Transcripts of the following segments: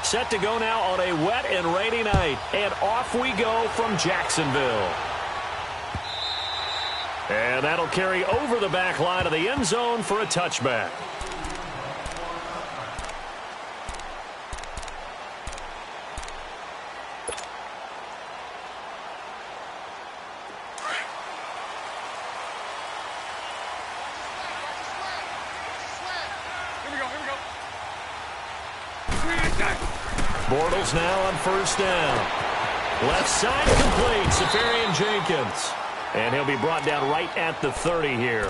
set to go now on a wet and rainy night. And off we go from Jacksonville. And that'll carry over the back line of the end zone for a touchback. Bortles now on first down. Left side complete, Safarian Jenkins. And he'll be brought down right at the 30 here.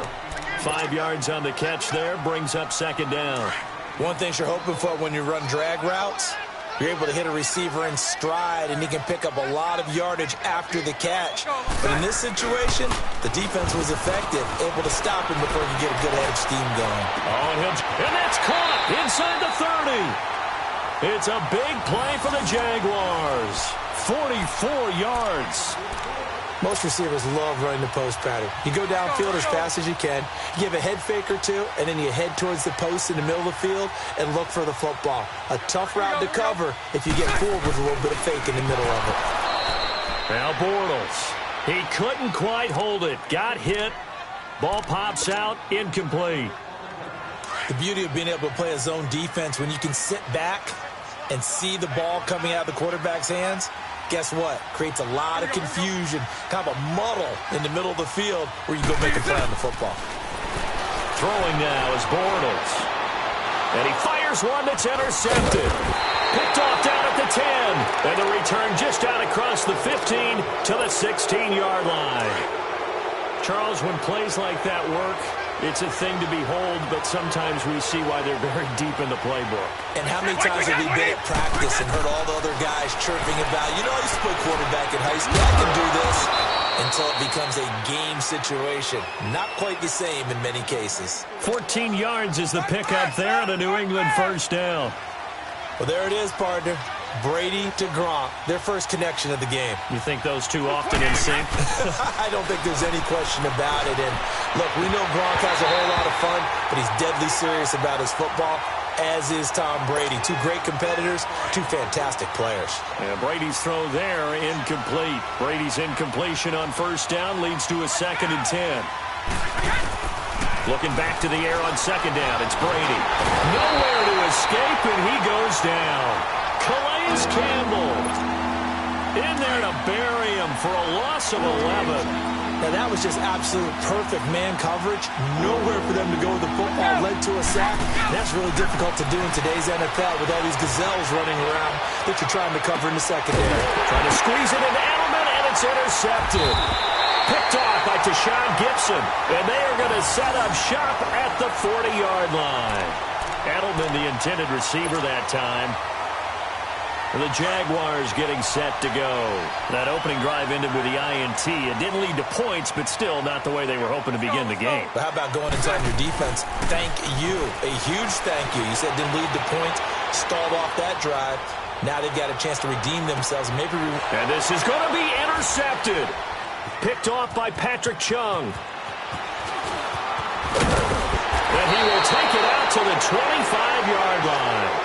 5 yards on the catch there, brings up second down. One thing you're hoping for when you run drag routes, you're able to hit a receiver in stride, and he can pick up a lot of yardage after the catch. But in this situation, the defense was effective, able to stop him before you get a good head of steam going. Oh, and that's caught inside the 30. It's a big play for the Jaguars. 44 yards. Most receivers love running the post pattern. You go downfield as fast as you can, you give a head fake or two, and then you head towards the post in the middle of the field and look for the football. A tough route to cover if you get fooled with a little bit of fake in the middle of it. Now Bortles. He couldn't quite hold it. Got hit. Ball pops out. Incomplete. The beauty of being able to play a zone defense when you can sit back and see the ball coming out of the quarterback's hands, guess what? Creates a lot of confusion, kind of a muddle in the middle of the field where you go make a play on the football. Throwing now is Bortles. And he fires one that's intercepted. Picked off down at the 10. And the return just out across the 15 to the 16-yard line. Charles, when plays like that work, it's a thing to behold, but sometimes we see why they're very deep in the playbook. And how many times have we been at practice and heard all the other guys chirping about, you know, I used to play quarterback in high school, I can do this, until it becomes a game situation. Not quite the same in many cases. 14 yards is the pickup there and a New England first down. Well, there it is, partner. Brady to Gronk, their first connection of the game. You think those two often in sync? I don't think there's any question about it. And look, we know Gronk has a whole lot of fun, but he's deadly serious about his football, as is Tom Brady. Two great competitors, two fantastic players. Yeah, Brady's throw there, incomplete. Brady's incompletion on first down leads to a 2nd and 10. Looking back to the air on second down, it's Brady. Nowhere to escape, and he goes down. Calais Campbell in there to bury him for a loss of 11. Now, that was just absolute perfect man coverage. Nowhere for them to go with the football. Led to a sack. That's really difficult to do in today's NFL with all these gazelles running around that you're trying to cover in the secondary. Trying to squeeze it into Edelman, and it's intercepted. Picked off by Tashawn Gibson, and they are going to set up shop at the 40-yard line. Edelman, the intended receiver that time. The Jaguars getting set to go. That opening drive ended with the INT. It didn't lead to points, but still not the way they were hoping to begin the game. But how about going and telling your defense, thank you, a huge thank you. You said didn't lead to points, stalled off that drive. Now they've got a chance to redeem themselves. And this is going to be intercepted. Picked off by Patrick Chung. And he will take it out to the 25-yard line.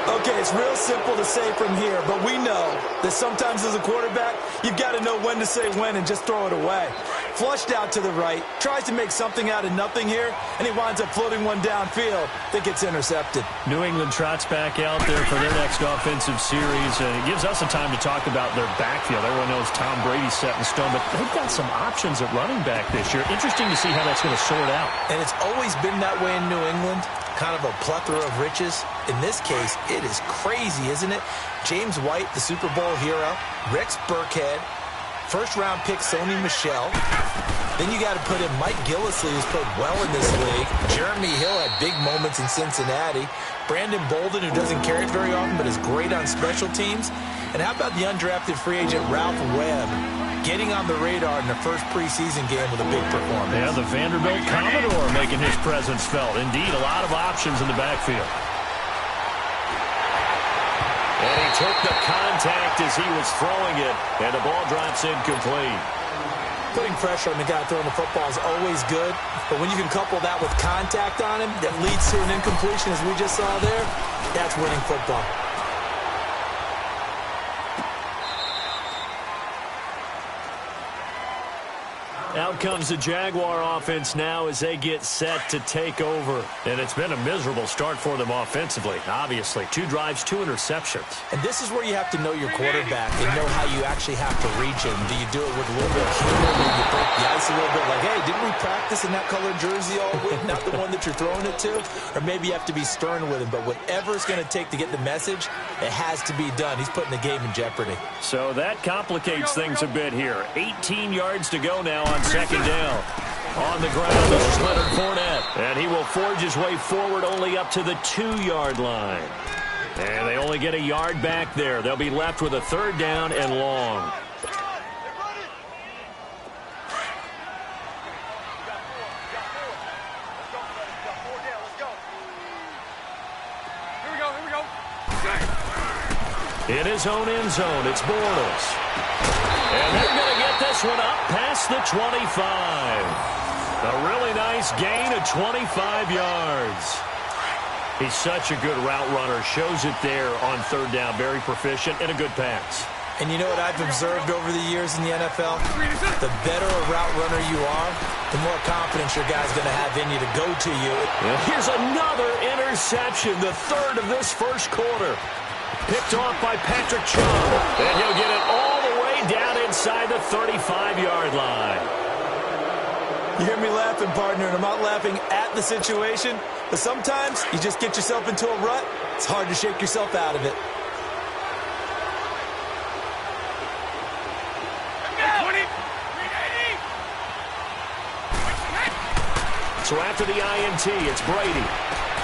Okay, it's real simple to say from here, but we know that sometimes as a quarterback, you've got to know when to say when and just throw it away. Flushed out to the right, tries to make something out of nothing here, and he winds up floating one downfield that gets intercepted. New England trots back out there for their next offensive series, and it gives us a time to talk about their backfield. Everyone knows Tom Brady's set in stone, but they've got some options at running back this year. Interesting to see how that's going to sort out. And it's always been that way in New England. Kind of a plethora of riches. In this case, it is crazy, isn't it? James White, the Super Bowl hero. Rex Burkhead. First-round pick Sony Michel. Then you got to put in Mike Gillislee, who's played well in this league. Jeremy Hill had big moments in Cincinnati. Brandon Bolden, who doesn't carry it very often, but is great on special teams. And how about the undrafted free agent Ralph Webb? Getting on the radar in the first preseason game with a big performance. Yeah, the Vanderbilt Commodore making his presence felt. Indeed, a lot of options in the backfield. And he took the contact as he was throwing it, and the ball drops incomplete. Putting pressure on the guy throwing the football is always good, but when you can couple that with contact on him that leads to an incompletion, as we just saw there, that's winning football. Out comes the Jaguar offense now as they get set to take over. And it's been a miserable start for them offensively, obviously. 2 drives, 2 interceptions. And this is where you have to know your quarterback and know how you actually have to reach him. Do you do it with a little bit of humor? Do you break the ice a little bit? Like, hey, didn't we practice in that colored jersey all week? Not the one that you're throwing it to? Or maybe you have to be stern with him. But whatever it's going to take to get the message, it has to be done. He's putting the game in jeopardy. So that complicates things a bit here. 18 yards to go now on second down. On the ground, this is Leonard Fournette. And he will forge his way forward only up to the 2-yard line. And they only get a yard back there. They'll be left with a 3rd down and long. In his own end zone, it's Bortles. And they're going to get this one up past the 25. A really nice gain of 25 yards. He's such a good route runner. Shows it there on 3rd down. Very proficient and a good pass. And you know what I've observed over the years in the NFL? The better a route runner you are, the more confidence your guy's going to have in you to go to you. Here's another interception, the 3rd of this first quarter. Picked off by Patrick Chung. And he'll get it all the way down inside the 35-yard line. You hear me laughing, partner, and I'm not laughing at the situation, but sometimes you just get yourself into a rut. It's hard to shake yourself out of it. So after the INT, it's Brady.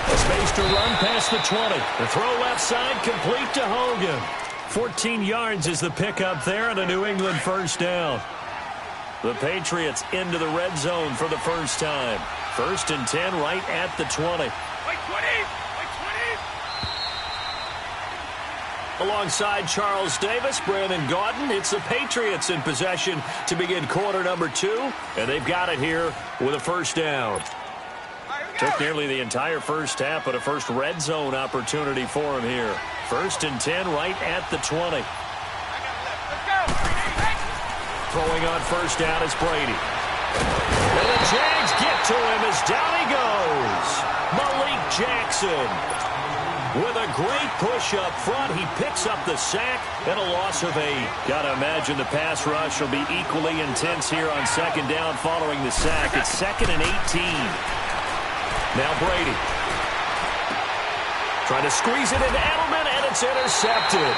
Space to run past the 20. The throw left side complete to Hogan. 14 yards is the pickup there and a New England 1st down. The Patriots into the red zone for the first time. 1st and 10 right at the 20. Alongside Charles Davis, Brandon Gaudin, it's the Patriots in possession to begin quarter number 2. And they've got it here with a 1st down. Took nearly the entire first half, but a first red zone opportunity for him here. 1st and 10 right at the 20. Throwing on 1st down is Brady. And the Jags get to him as down he goes. Malik Jackson. With a great push up front, he picks up the sack and a loss of 8. Gotta imagine the pass rush will be equally intense here on 2nd down following the sack. It's 2nd and 18. Now Brady. Trying to squeeze it into Edelman, and it's intercepted.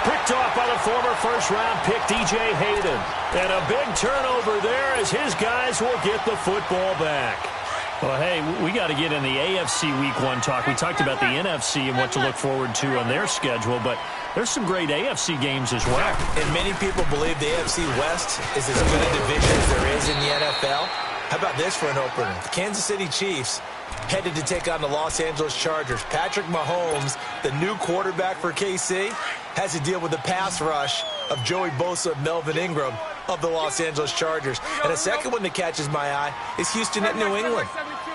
Picked off by the former first-round pick, DJ Hayden. And a big turnover there as his guys will get the football back. Well, hey, we got to get in the AFC Week 1 talk. We talked about the NFC and what to look forward to on their schedule, but there's some great AFC games as well. And many people believe the AFC West is as good a division as there is in the NFL. How about this for an opener? The Kansas City Chiefs headed to take on the Los Angeles Chargers. Patrick Mahomes, the new quarterback for KC, has to deal with the pass rush of Joey Bosa and Melvin Ingram of the Los Angeles Chargers. And a second one that catches my eye is Houston at New England.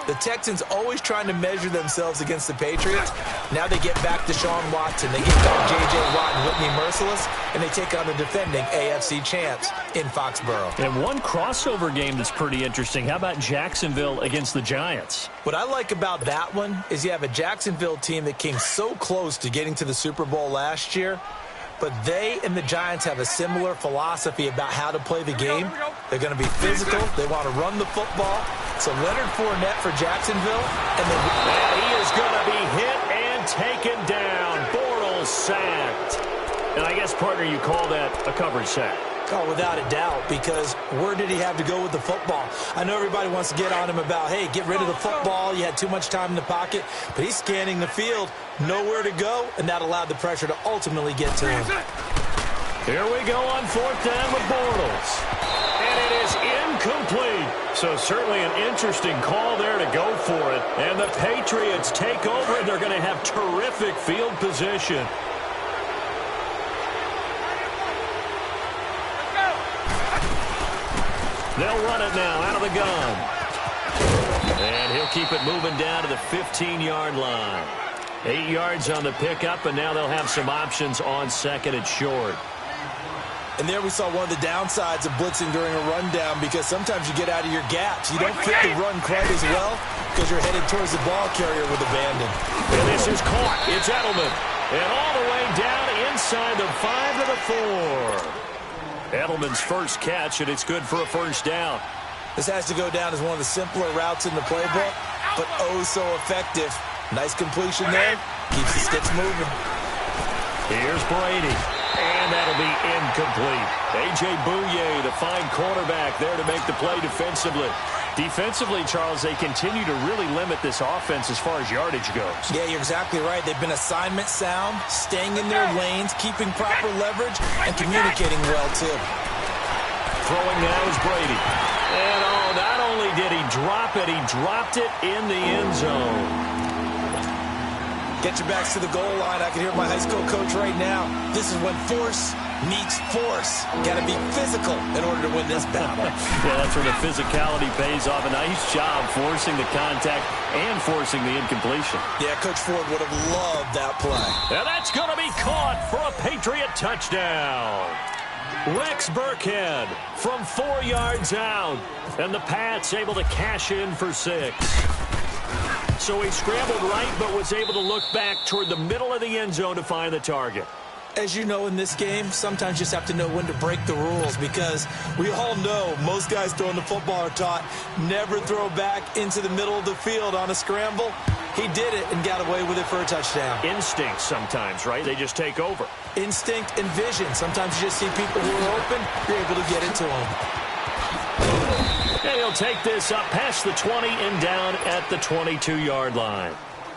The Texans always trying to measure themselves against the Patriots. Now they get back to Deshaun Watson. They get back J.J. Watt and Whitney Merciless, and they take on the defending AFC champs in Foxborough. And one crossover game that's pretty interesting. How about Jacksonville against the Giants? What I like about that one is you have a Jacksonville team that came so close to getting to the Super Bowl last year, but they and the Giants have a similar philosophy about how to play the game. They're going to be physical. They want to run the football. So Leonard Fournette for Jacksonville. And he is going to be hit and taken down. Bortles sacked. And I guess, partner, you call that a coverage sack. Oh, without a doubt, because where did he have to go with the football? I know everybody wants to get on him about, hey, get rid of the football. You had too much time in the pocket. But he's scanning the field, nowhere to go, and that allowed the pressure to ultimately get to him. Here we go on 4th down with Bortles. And it is incomplete. So certainly an interesting call there to go for it. And the Patriots take over, and they're going to have terrific field position. They'll run it now out of the gun. And he'll keep it moving down to the 15-yard line. 8 yards on the pickup, and now they'll have some options on 2nd and short. And there we saw one of the downsides of blitzing during a rundown, because sometimes you get out of your gaps. You don't fit the run quite as well because you're headed towards the ball carrier with abandon. And this is caught. It's Edelman. And all the way down inside the 5 to the 4. Edelman's first catch, and it's good for a first down. This has to go down as one of the simpler routes in the playbook, but oh so effective. Nice completion there. Keeps the sticks moving. Here's Brady. And that'll be incomplete. A.J. Bouye, the fine cornerback, there to make the play defensively. Defensively, Charles, they continue to really limit this offense as far as yardage goes. Yeah, you're exactly right. They've been assignment sound, staying in their lanes, keeping proper leverage, and communicating well, too. Throwing now is Brady. And, oh, not only did he drop it, he dropped it in the end zone. Get your backs to the goal line. I can hear my high school coach right now. This is when force meets force. Got to be physical in order to win this battle. Yeah, that's where the physicality pays off. A nice job forcing the contact and forcing the incompletion. Yeah, Coach Ford would have loved that play. And that's going to be caught for a Patriot touchdown. Rex Burkhead from 4 yards out. And the Pats able to cash in for 6. So he scrambled right, but was able to look back toward the middle of the end zone to find the target. As you know, in this game, sometimes you just have to know when to break the rules, because we all know most guys throwing the football are taught never throw back into the middle of the field on a scramble. He did it and got away with it for a touchdown. Instinct sometimes, right? They just take over. Instinct and vision. Sometimes you just see people who are open, you're able to get it to them. And he'll take this up past the 20 and down at the 22-yard line.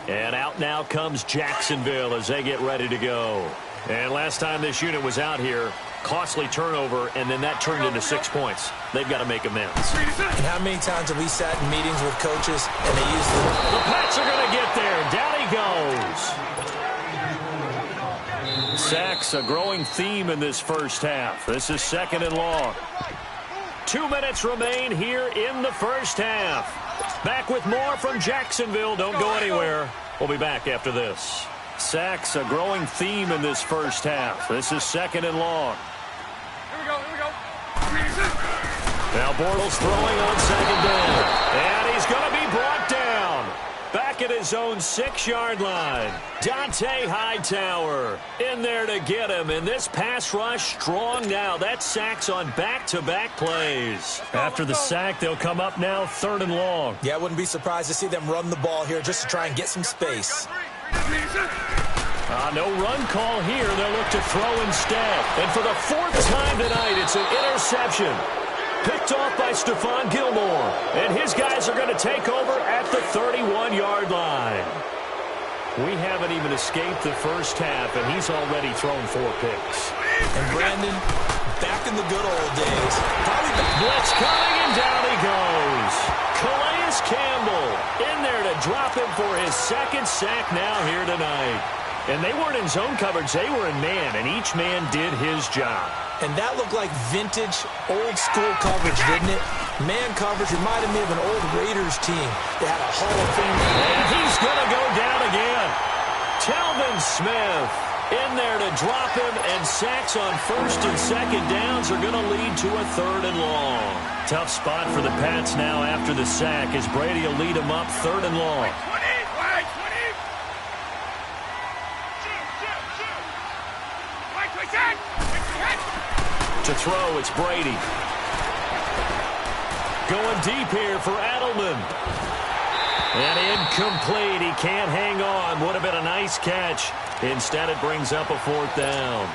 And out now comes Jacksonville as they get ready to go. And last time this unit was out here, costly turnover, and then that turned into 6 points. They've got to make amends. And how many times have we sat in meetings with coaches and they use the Pats are going to get there. Down he goes. Sacks, a growing theme in this first half. This is 2nd and long. 2 minutes remain here in the first half. Back with more from Jacksonville. Don't go anywhere. We'll be back after this. Sacks, a growing theme in this first half. This is 2nd and long. Here we go. Now Bortles throwing on 2nd down. And he's going to be brought down. Back at his own 6-yard line. Dante Hightower in there to get him. And this pass rush strong now. That's sacks on back-to-back plays. After the sack, they'll come up now 3rd and long. Yeah, I wouldn't be surprised to see them run the ball here just to try and get some space. No run call here. They'll look to throw instead. And for the 4th time tonight, it's an interception. Picked off by Stephon Gilmore. And his guys are going to take over at the 31-yard line. We haven't even escaped the first half, and he's already thrown 4 picks. And Brandon, back in the good old days. Blitz coming, and down he goes. Calais Campbell in there to drop him for his 2nd sack now here tonight. And they weren't in zone coverage. They were in man, and each man did his job. And that looked like vintage, old-school coverage, didn't it? Man coverage reminded me of an old Raiders team. They had a Hall of Fame. And he's going to go down again. Telvin Smith in there to drop him, and sacks on 1st and 2nd downs are going to lead to a 3rd and long. Tough spot for the Pats now after the sack as Brady will lead them up 3rd and long. To throw, it's Brady. Going deep here for Edelman. And incomplete. He can't hang on. Would have been a nice catch. Instead, it brings up a 4th down.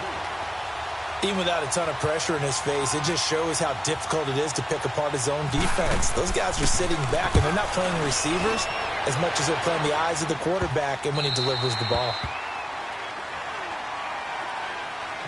Even without a ton of pressure in his face, it just shows how difficult it is to pick apart his own defense. Those guys are sitting back, and they're not playing receivers as much as they're playing the eyes of the quarterback and when he delivers the ball.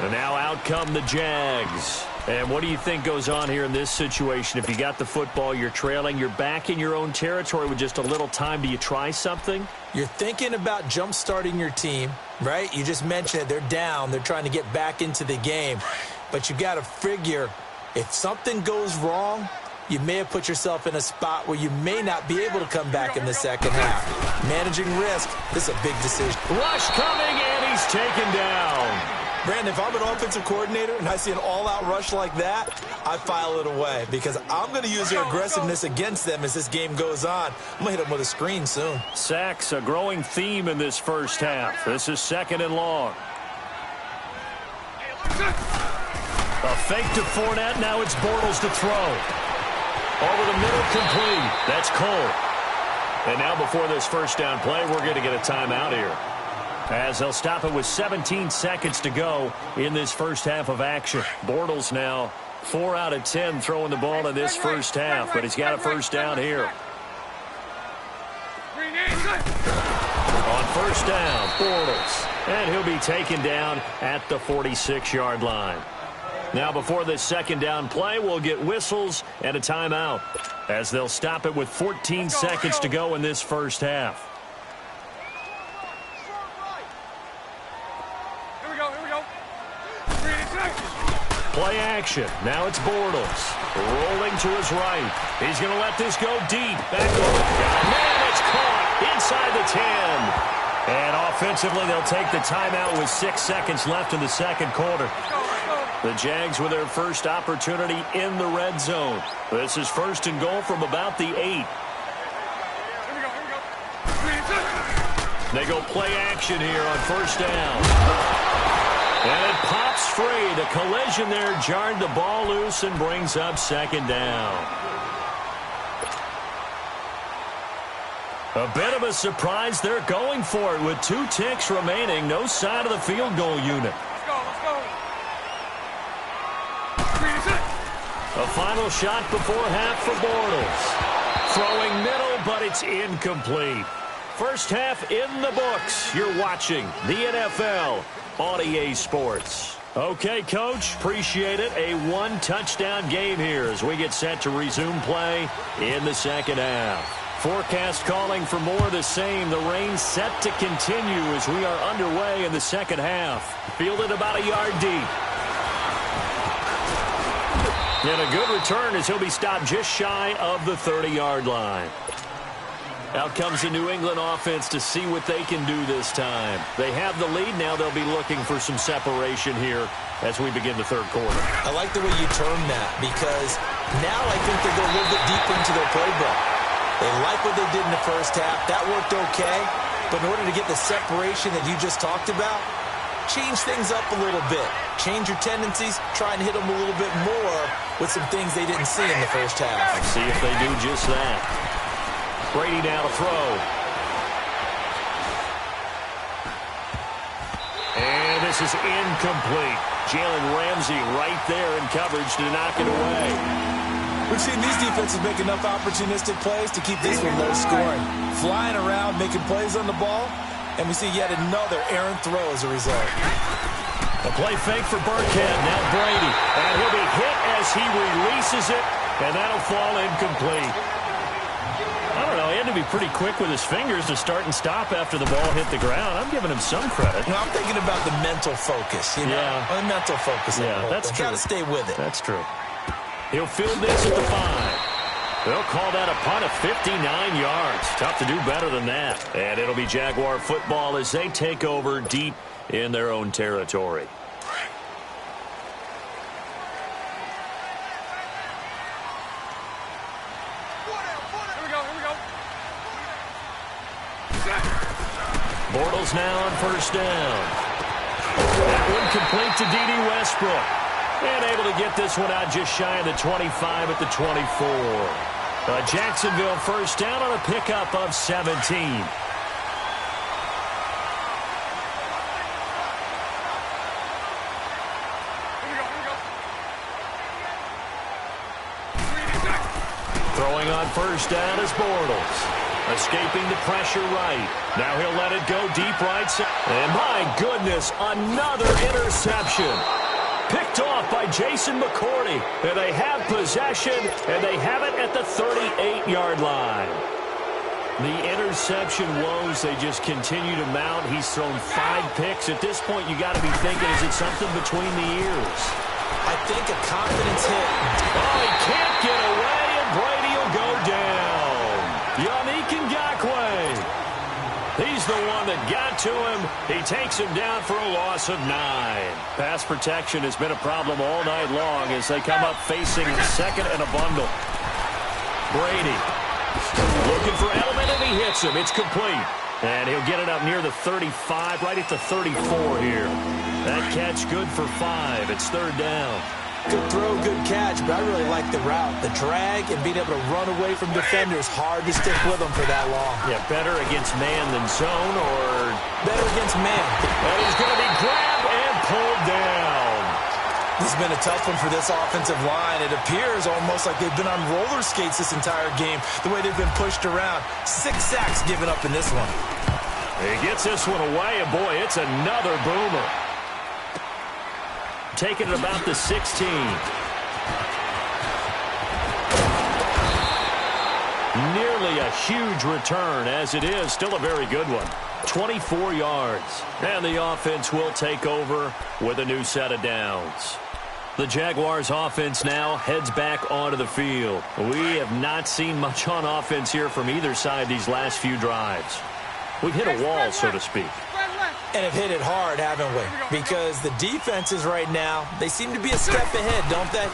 And now out come the Jags. And what do you think goes on here in this situation? If you got the football, you're trailing, you're back in your own territory with just a little time. Do you try something? You're thinking about jump-starting your team, right? You just mentioned it. They're down. They're trying to get back into the game. But you got to figure, if something goes wrong, you may have put yourself in a spot where you may not be able to come back in the second half. Managing risk, this is a big decision. Rush coming, and he's taken down. Brandon, if I'm an offensive coordinator and I see an all-out rush like that, I file it away because I'm going to use their aggressiveness against them as this game goes on. I'm going to hit them with a screen soon. Sacks, a growing theme in this first half. This is 2nd and long. A fake to Fournette. Now it's Bortles to throw. Over the middle, complete. That's Cole. And now before this first down play, we're going to get a timeout here, as they'll stop it with 17 seconds to go in this first half of action. Bortles now 4 out of 10 throwing the ball in this first half, but he's got a first down here. On first down, Bortles. And he'll be taken down at the 46-yard line. Now before this second down play, we'll get whistles and a timeout, as they'll stop it with 14 seconds to go in this first half. Play action. Now it's Bortles. Rolling to his right. He's going to let this go deep. Back over. Man, it's caught inside the 10. And offensively, they'll take the timeout with 6 seconds left in the second quarter. The Jags with their first opportunity in the red zone. This is 1st and goal from about the 8. They go play action here on first down. And it pops free. The collision there jarred the ball loose and brings up 2nd down. A bit of a surprise. They're going for it with 2 ticks remaining. No sign of the field goal unit. A final shot before half for Bortles. Throwing middle, but it's incomplete. First half in the books. You're watching the NFL on EA Sports. Okay, Coach, appreciate it. A 1-touchdown game here as we get set to resume play in the second half. Forecast calling for more of the same. The rain set to continue as we are underway in the second half. Fielded about a yard deep. And a good return as he'll be stopped just shy of the 30-yard line. Out comes the New England offense to see what they can do this time. They have the lead. Now they'll be looking for some separation here as we begin the third quarter. I like the way you termed that because now I think they go a little bit deeper into their playbook. They like what they did in the first half. That worked okay. But in order to get the separation that you just talked about, change things up a little bit. Change your tendencies. Try and hit them a little bit more with some things they didn't see in the first half. See if they do just that. Brady now to throw. And this is incomplete. Jalen Ramsey right there in coverage to knock it away. We've seen these defenses make enough opportunistic plays to keep this one low scoring. Flying around, making plays on the ball, and we see yet another errant throw as a result. A play fake for Burkhead. Now Brady. And he'll be hit as he releases it, and that'll fall incomplete. I don't know. He had to be pretty quick with his fingers to start and stop after the ball hit the ground. I'm giving him some credit. No, I'm thinking about the mental focus. You know? Yeah. The mental focus. Yeah, that's true. Got to stay with it. That's true. He'll field this at the 5. They'll call that a punt of 59 yards. Tough to do better than that. And it'll be Jaguar football as they take over deep in their own territory. Bortles now on first down. That one complete to D.D. Westbrook. And able to get this one out just shy of the 25 at the 24. Jacksonville first down on a pickup of 17. Throwing on first down is Bortles. Escaping the pressure right. Now he'll let it go deep right side. And my goodness, another interception. Picked off by Jason McCourty. And they have possession, and they have it at the 38-yard line. The interception woes, they just continue to mount. He's thrown 5 picks. At this point, you got to be thinking, is it something between the ears? I think a confidence hit. Oh, he can't get away, and Brady will go down. Yannick Ngakoue. He's the one that got to him. He takes him down for a loss of 9. Pass protection has been a problem all night long as they come up facing second and a bundle. Brady looking for Edelman, and he hits him. It's complete. And he'll get it up near the 35, right at the 34 here. That catch good for 5. It's third down. Good throw, good catch, but I really like the route. The drag and being able to run away from defenders, hard to stick with them for that long. Yeah, better against man than zone, or better against man. And he's going to be grabbed and pulled down. This has been a tough one for this offensive line. It appears almost like they've been on roller skates this entire game, the way they've been pushed around. 6 sacks given up in this one. He gets this one away, and boy, it's another boomer. Taking it about the 16. Nearly a huge return, as it is still a very good one. 24 yards. And the offense will take over with a new set of downs. The Jaguars offense now heads back onto the field. We have not seen much on offense here from either side these last few drives. We've hit a wall, so to speak. And have hit it hard, haven't we? Because the defenses right now, they seem to be a step ahead, don't they?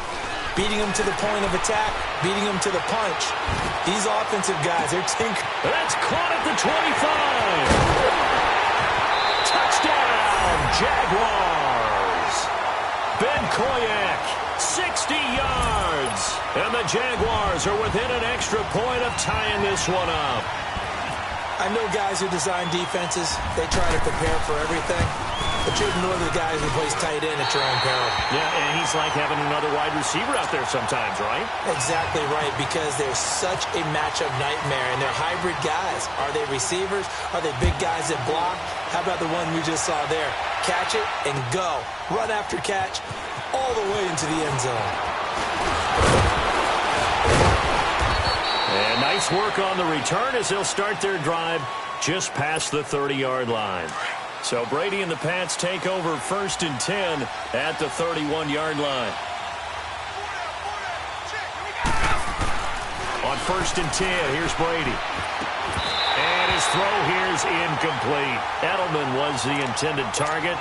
Beating them to the point of attack, beating them to the punch. These offensive guys, they're tinkering. That's caught at the 25. Touchdown, Jaguars. Ben Koyak, 60 yards. And the Jaguars are within an extra point of tying this one up. I know guys who design defenses, they try to prepare for everything, but you ignore the guys who plays tight end at your own peril. Yeah, and he's like having another wide receiver out there sometimes, right? Exactly right, because they're such a matchup nightmare, and they're hybrid guys. Are they receivers? Are they big guys that block? How about the one we just saw there? Catch it and go. Run after catch all the way into the end zone. And nice work on the return as they'll start their drive just past the 30-yard line. So Brady and the Pats take over 1st and 10 at the 31-yard line. On 1st and 10, here's Brady. And his throw here is incomplete. Edelman was the intended target.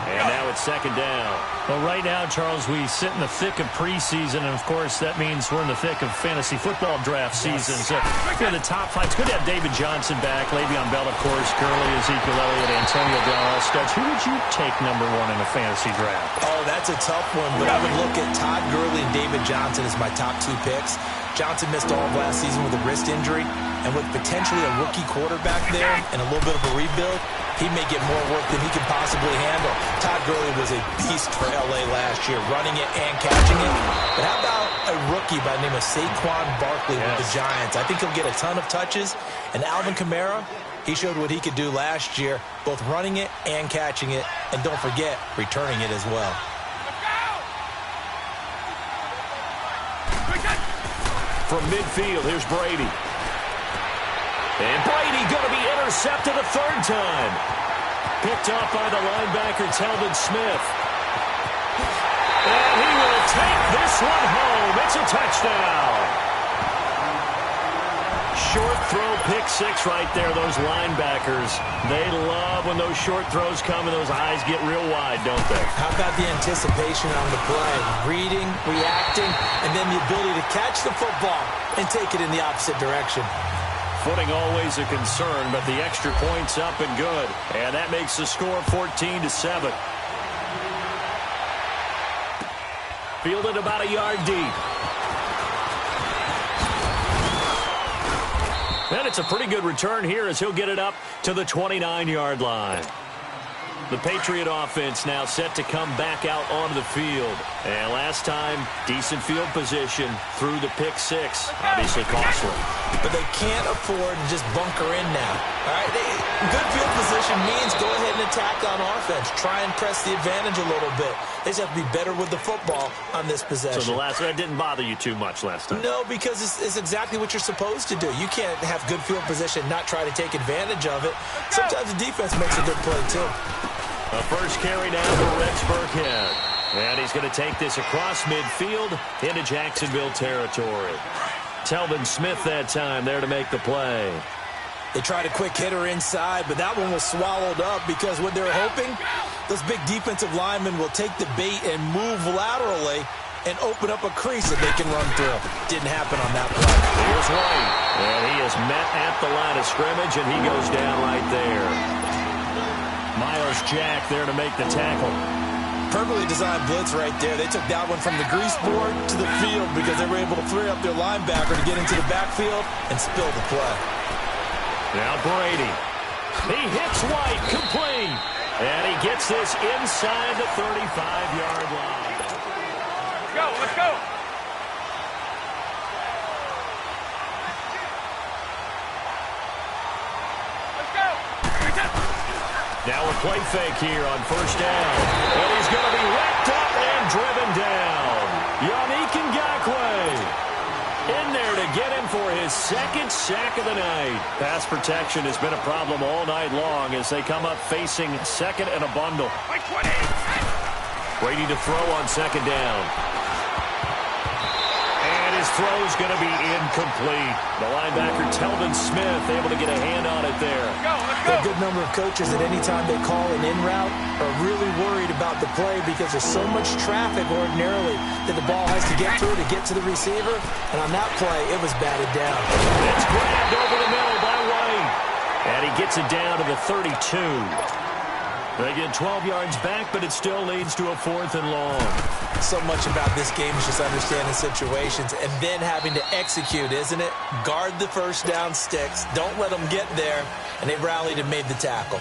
And now it's 2nd down. Well, right now, Charles, we sit in the thick of preseason, and, of course, that means we're in the thick of fantasy football draft season. So, the top 5, it's good to have David Johnson back, Le'Veon Bell, of course, Gurley, Ezekiel Elliott, Antonio Brown, all studs. Who would you take #1 in a fantasy draft? Oh, that's a tough one, but I would look at Todd Gurley and David Johnson as my top 2 picks. Johnson missed all of last season with a wrist injury, and with potentially a rookie quarterback there and a little bit of a rebuild, he may get more work than he can possibly handle. Todd Gurley was a beast for L.A. last year, running it and catching it. But how about a rookie by the name of Saquon Barkley with the Giants? I think he'll get a ton of touches. And Alvin Kamara, he showed what he could do last year, both running it and catching it. And don't forget, returning it as well. From midfield, here's Brady. And Brady going to be intercepted a 3rd time. Picked off by the linebacker, Telvin Smith. And he will take this one home. It's a touchdown. Short throw, pick 6 right there. Those linebackers, they love when those short throws come and those eyes get real wide, don't they? How about the anticipation on the play? Reading, reacting, and then the ability to catch the football and take it in the opposite direction. Footing always a concern, but the extra point's up and good. And that makes the score 14-7. Fielded about a yard deep. And it's a pretty good return here as he'll get it up to the 29-yard line. The Patriot offense now set to come back out onto the field. And last time, decent field position through the pick 6. Obviously costly. But they can't afford to just bunker in now. All right, good field position means go ahead and attack on offense. Try and press the advantage a little bit. They just have to be better with the football on this possession. So that didn't bother you too much last time? No, because it's exactly what you're supposed to do. You can't have good field position and not try to take advantage of it. Sometimes the defense makes a good play, too. The first carry now for Rex Burkhead. And he's going to take this across midfield into Jacksonville territory. Telvin Smith that time there to make the play. They tried a quick hitter inside, but that one was swallowed up because what they're hoping, those big defensive linemen will take the bait and move laterally and open up a crease that they can run through. Didn't happen on that play. Here's White, and he is met at the line of scrimmage, and he goes down right there. Miles Jack there to make the tackle. Perfectly designed blitz right there. They took that one from the grease board to the field because they were able to free up their linebacker to get into the backfield and spill the play. Now Brady. He hits White, complete. And he gets this inside the 35-yard line. Let's go, let's go. Now a play fake here on first down. And he's going to be wrapped up and driven down. Yannick Ngakoue in there to get him for his second sack of the night. Pass protection has been a problem all night long as they come up facing second and a bundle. Brady to throw on second down. And his throw's going to be incomplete. The linebacker, Telvin Smith, able to get a hand on it there. A good number of coaches at any time they call an in route are really worried about the play because there's so much traffic ordinarily that the ball has to get through to get to the receiver. And on that play, it was batted down. It's grabbed over the middle by White. And he gets it down to the 32. They get 12 yards back, but it still leads to a 4th and long. So much about this game is just understanding situations and then having to execute, isn't it? Guard the first down sticks. Don't let them get there. And they rallied and made the tackle.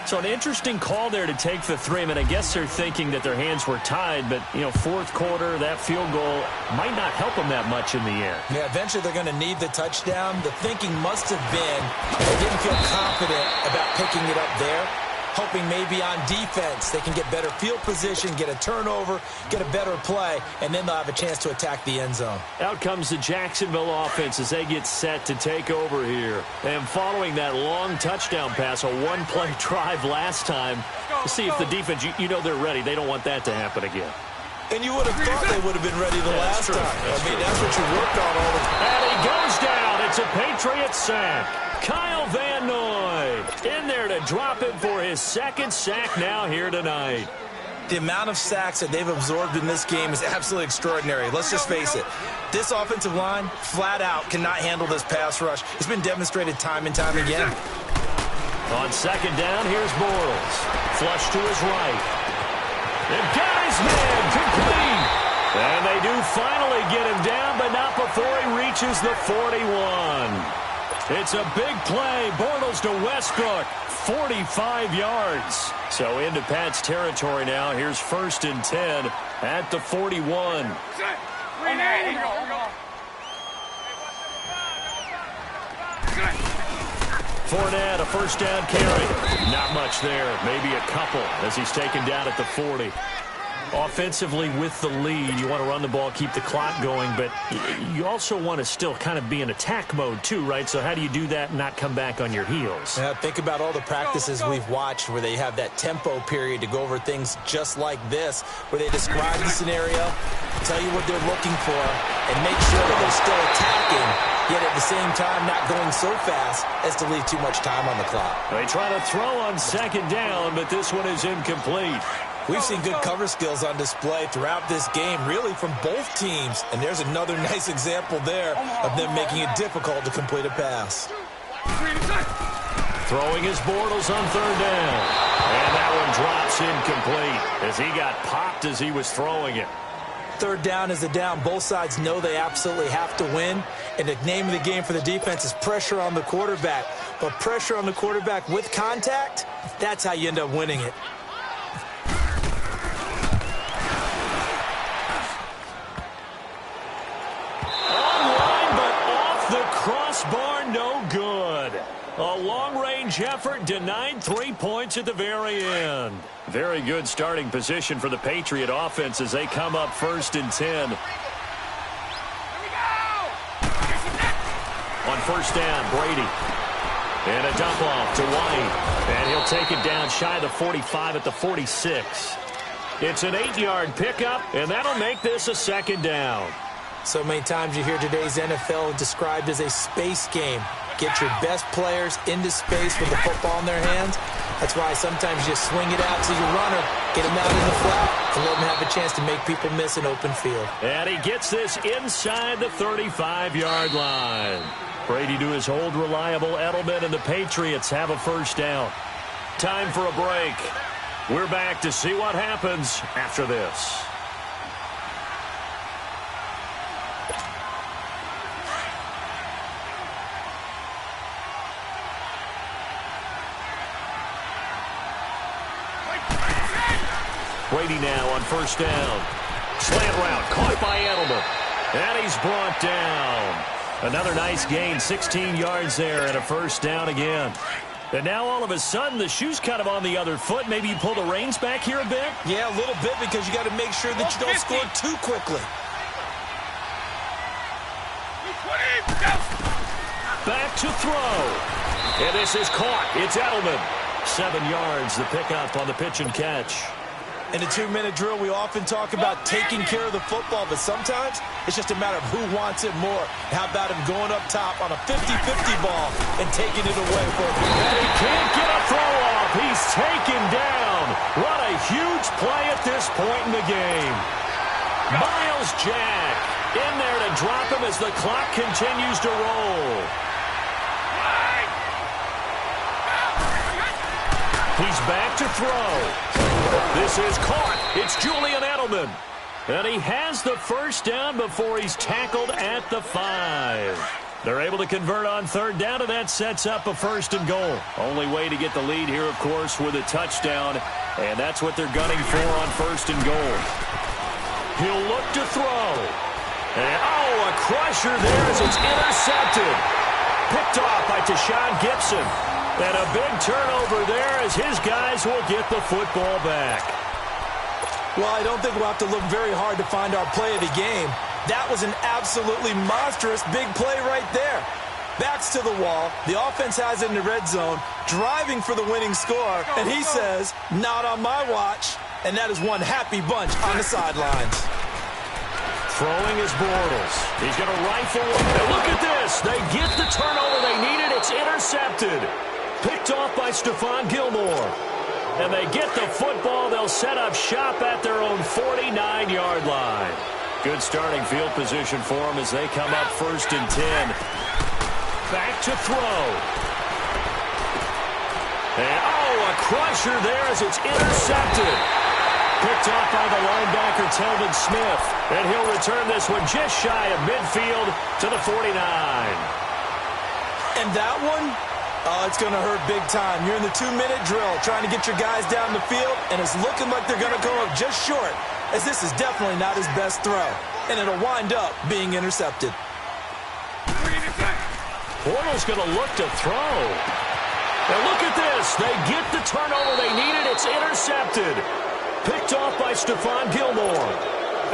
So an interesting call there to take the 3. I mean, I guess they're thinking that their hands were tied, but, you know, fourth quarter, that field goal might not help them that much in the end. Yeah, eventually they're going to need the touchdown. The thinking must have been they didn't feel confident about picking it up there, hoping maybe on defense they can get better field position, get a turnover, get a better play, and then they'll have a chance to attack the end zone. Out comes the Jacksonville offense as they get set to take over here. And following that long touchdown pass, a one-play drive last time, to see if the defense, you know they're ready. They don't want that to happen again. And you would have thought they would have been ready the last time. That's what you worked on all the time. And he goes down. It's a Patriot sack. Kyle Van Noy in there to drop it for his second sack now here tonight. The amount of sacks that they've absorbed in this game is absolutely extraordinary. Let's just face it. This offensive line, flat out, cannot handle this pass rush. It's been demonstrated time and time again. On second down, here's Bortles. Flush to his right. And got his man complete. And they do finally get him down, but not before he reaches the 41. It's a big play. Bortles to Westbrook. 45 yards. So into Pat's territory now. Here's 1st and 10 at the 41. Fournette, a first down carry. Not much there. Maybe a couple as he's taken down at the 40. Offensively with the lead, you want to run the ball, keep the clock going, but you also want to still kind of be in attack mode too, right? So how do you do that and not come back on your heels? Yeah, think about all the practices we've watched where they have that tempo period to go over things just like this, where they describe the scenario, tell you what they're looking for, and make sure that they're still attacking, yet at the same time not going so fast as to leave too much time on the clock. They try to throw on second down, but this one is incomplete. We've seen good cover skills on display throughout this game, really from both teams. And there's another nice example there of them making it difficult to complete a pass. Throwing his Bortles on third down. And that one drops incomplete as he got popped as he was throwing it. Third down is a down. Both sides know they absolutely have to win. And the name of the game for the defense is pressure on the quarterback. But pressure on the quarterback with contact, that's how you end up winning it. Crossbar no good. A long-range effort denied 3 points at the very end. Very good starting position for the Patriot offense as they come up 1st and 10. On first down, Brady. And a dump off to White. And he'll take it down shy of the 45 at the 46. It's an 8-yard pickup, and that'll make this a second down. So many times you hear today's NFL described as a space game. Get your best players into space with the football in their hands. That's why sometimes you just swing it out to your runner, get him out in the flat, and let him have a chance to make people miss an open field. And he gets this inside the 35-yard line. Brady to his hold reliable Edelman, and the Patriots have a first down. Time for a break. We're back to see what happens after this. Brady now on first down. Slant route caught by Edelman. And he's brought down. Another nice gain, 16 yards there, and a first down again. And now all of a sudden the shoe's kind of on the other foot. Maybe you pull the reins back here a bit? Yeah, a little bit, because you got to make sure that you don't score too quickly. Back to throw. And this is caught. It's Edelman. 7 yards, the pickup on the pitch and catch. In a 2-minute drill, we often talk about taking care of the football, but sometimes it's just a matter of who wants it more. How about him going up top on a 50-50 ball and taking it away for a few? And he can't get a throw off. He's taken down. What a huge play at this point in the game. Miles Jack in there to drop him as the clock continues to roll. He's back to throw. This is caught. It's Julian Edelman. And he has the first down before he's tackled at the 5. They're able to convert on third down, and that sets up a first and goal. Only way to get the lead here, of course, with a touchdown. And that's what they're gunning for on first and goal. He'll look to throw. And, a crusher there as it's intercepted. Picked off by Tashawn Gibson. And a big turnover there as his guys will get the football back. Well, I don't think we'll have to look very hard to find our play of the game. That was an absolutely monstrous big play right there. Backs to the wall. The offense has it in the red zone, driving for the winning score. And he says, not on my watch. And that is one happy bunch on the sidelines. Throwing is Bortles. He's going to rifle. And look at this. They get the turnover they needed. It's intercepted. Picked off by Stephon Gilmore. And they get the football. They'll set up shop at their own 49-yard line. Good starting field position for them as they come up first and 10. Back to throw. And, a crusher there as it's intercepted. Picked off by the linebacker, Telvin Smith. And he'll return this one just shy of midfield to the 49. And that one? It's going to hurt big time. You're in the 2-minute drill trying to get your guys down the field, and it's looking like they're going to go up just short, as this is definitely not his best throw, and it'll wind up being intercepted. Bortles going to look to throw. And look at this. They get the turnover they needed. It's intercepted. Picked off by Stephon Gilmore.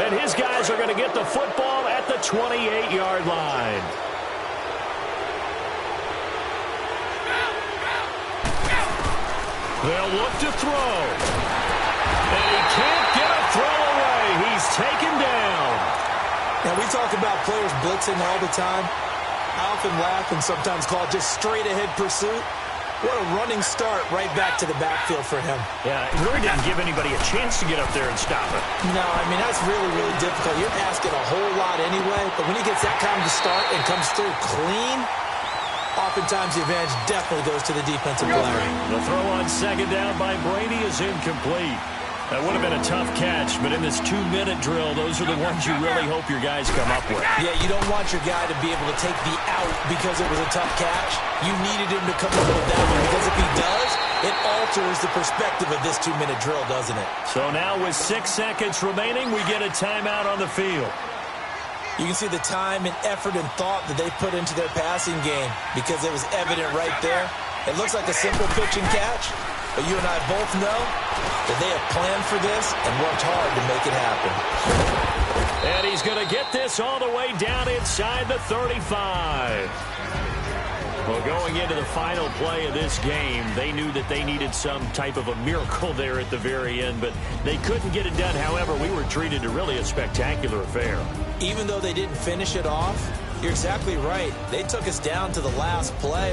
And his guys are going to get the football at the 28-yard line. They'll look to throw. And he can't get a throw away. He's taken down. Now, we talk about players blitzing all the time. I often laugh and sometimes call it just straight-ahead pursuit. What a running start right back to the backfield for him. Yeah, it really didn't give anybody a chance to get up there and stop it. No, I mean, that's really, really difficult. You're asking a whole lot anyway, but when he gets that kind of start and comes through clean, oftentimes the advantage definitely goes to the defensive player. The throw on second down by Brady is incomplete. That would have been a tough catch, but in this 2-minute drill, those are the ones you really hope your guys come up with. Yeah, you don't want your guy to be able to take the out because it was a tough catch. You needed him to come up with that one, because if he does, it alters the perspective of this 2-minute drill, doesn't it? So now with 6 seconds remaining, we get a timeout on the field. You can see the time and effort and thought that they put into their passing game, because it was evident right there. It looks like a simple pitch and catch, but you and I both know that they have planned for this and worked hard to make it happen. And he's going to get this all the way down inside the 35. Well, going into the final play of this game, they knew that they needed some type of a miracle there at the very end, but they couldn't get it done. However, we were treated to really a spectacular affair. Even though they didn't finish it off, You're exactly right. They took us down to the last play.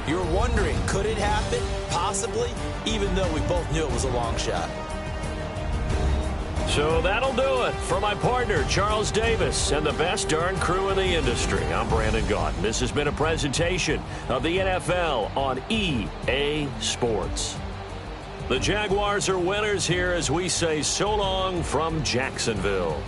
You're wondering, could it happen? Possibly, even though we both knew it was a long shot. So that'll do it for my partner, Charles Davis, and the best darn crew in the industry. I'm Brandon Gaudin. This has been a presentation of the NFL on EA Sports. The Jaguars are winners here as we say so long from Jacksonville.